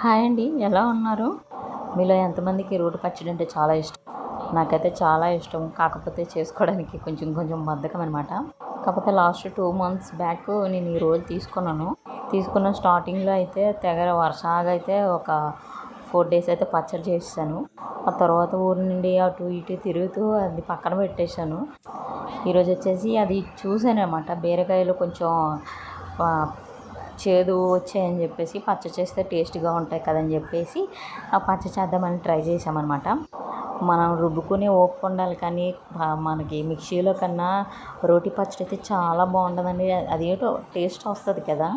Hi అండి, ఎలా ఉన్నారు? మీలో ఎంతమందికి రోటి పచ్చడి అంటే చాలా ఇష్టం? నాకైతే చాలా ఇష్టం. కాకపోతే చేసుకోవడానికి కొంచెం కొంచెం బద్ధకం అనమాట. కాకపోతే లాస్ట్ 2 months బ్యాక్ నేను ఈ రోజు తీసుకున్న స్టార్టింగ్లో అయితే తెగ వర్షాగా అయితే ఒక 4 days అయితే పచ్చడి చేసాను. ఆ తర్వాత ఊరి నుండి అటు ఇటు తిరుగుతూ అది పక్కన పెట్టేశాను. ఈరోజు వచ్చేసి అది చూసాను అనమాట. బీరకాయలు కొంచెం చేదు వచ్చాయని చెప్పేసి పచ్చ చేస్తే టేస్ట్గా ఉంటాయి కదని చెప్పేసి ఆ పచ్చ చేద్దామని ట్రై చేసామన్నమాట. మనం రుబ్బుకునే ఓపిక ఉండాలి, కానీ మనకి మిక్సీలో కన్నా రోటి పచ్చడి అయితే చాలా బాగుంటుందండి. అదేంటో టేస్ట్ వస్తుంది కదా.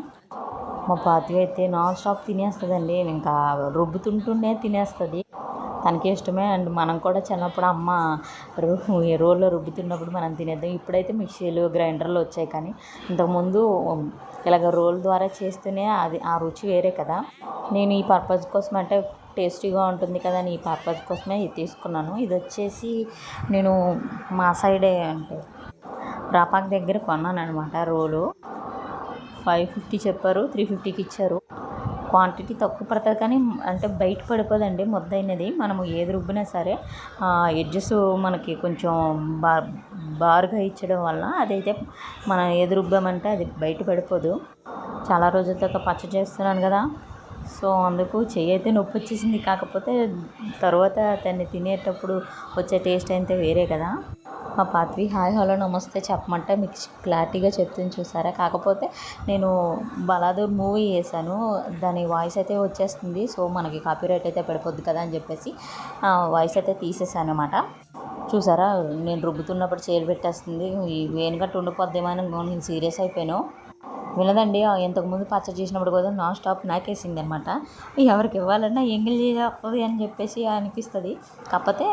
మా పాతి అయితే నాన్ స్టాప్ తినేస్తుందండి, ఇంకా రుబ్బుతుంటూనే తినేస్తుంది. తనకి ఇష్టమే. అండ్ మనం కూడా చిన్నప్పుడు అమ్మ రోల్లో రుబ్బుతున్నప్పుడు మనం తినేద్దాం. ఇప్పుడైతే మిక్సీలు గ్రైండర్లు వచ్చాయి, కానీ ఇంతకుముందు ఇలాగ రోల్ ద్వారా చేస్తూనే అది ఆ రుచి వేరే కదా. నేను ఈ పర్పస్ కోసం అంటే టేస్టీగా ఉంటుంది కదా అని ఈ పర్పస్ కోసమే ఇది తీసుకున్నాను. ఇది వచ్చేసి నేను మా సైడే అంటే రాపాక్ దగ్గర కొన్నాను అనమాట. రోలు 550 చెప్పారు, 350కి ఇచ్చారు. క్వాంటిటీ తక్కువ పడుతుంది, కానీ అంటే బయట పడిపోదండి ముద్దయినది. మనము ఏది రుబ్బినా సరే ఎడ్జెస్ మనకి కొంచెం బారుగా ఇచ్చడం వల్ల అదైతే మనం ఏది రుబ్బామంటే అది బయట పడిపోదు. చాలా రోజుల తర్వాత పచ్చడి చేస్తున్నాను కదా, సో అందుకు చెయ్యి అయితే నొప్పి వచ్చేసింది. కాకపోతే తర్వాత దాన్ని తినేటప్పుడు వచ్చే టేస్ట్ అయితే వేరే కదా. మా పాత్వి హాయ్ హలో నమస్తే చెప్పమంటే మీకు క్లారిటీగా చెప్తుంది చూసారా. కాకపోతే నేను బలాదూర్ మూవీ చేశాను, దాని వాయిస్ అయితే వచ్చేస్తుంది. సో మనకి కాపీరైట్ అయితే పడిపోద్ది కదా అని చెప్పేసి వాయిస్ అయితే తీసేసాను అనమాట. చూసారా, నేను రుబ్బుతున్నప్పుడు చేలు పెట్టేస్తుంది. ఈ వేనుగట్టు ఉండిపోద్దేమో అని నేను సీరియస్ అయిపోయాను. వినదండి. ఇంతకుముందు పచ్చడి చేసినప్పుడు కూడా నాన్ స్టాప్ నాకేసింది అనమాట. ఎవరికి ఇవ్వాలన్నా ఎంగిల్ చేస్తుంది అని చెప్పేసి అనిపిస్తుంది. కాకపోతే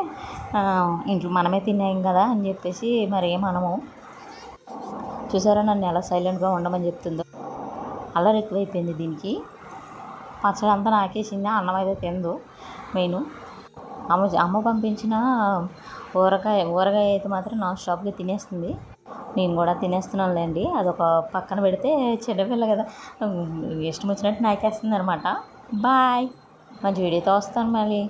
ఇంట్లో మనమే తిన్నాం కదా అని చెప్పేసి మరి ఏమనము. చూసారా నన్ను ఎలా సైలెంట్గా ఉండమని చెప్తుందో. అల్లరి ఎక్కువైపోయింది దీనికి. పచ్చడి అంతా నాకేసింది, అన్నం అయితే తిందు. మెయిన్ అమ్మ పంపించిన ఊరగాయ అయితే మాత్రం నాన్ స్టాప్గా తినేస్తుంది. నేను కూడా తినేస్తున్నానులేండి. అదొక పక్కన పెడితే చిన్నపిల్ల కదా, ఇష్టం వచ్చినట్టు నాకేస్తుంది అనమాట. బాయ్, మంచి వీడియోతో వస్తాను మళ్ళీ.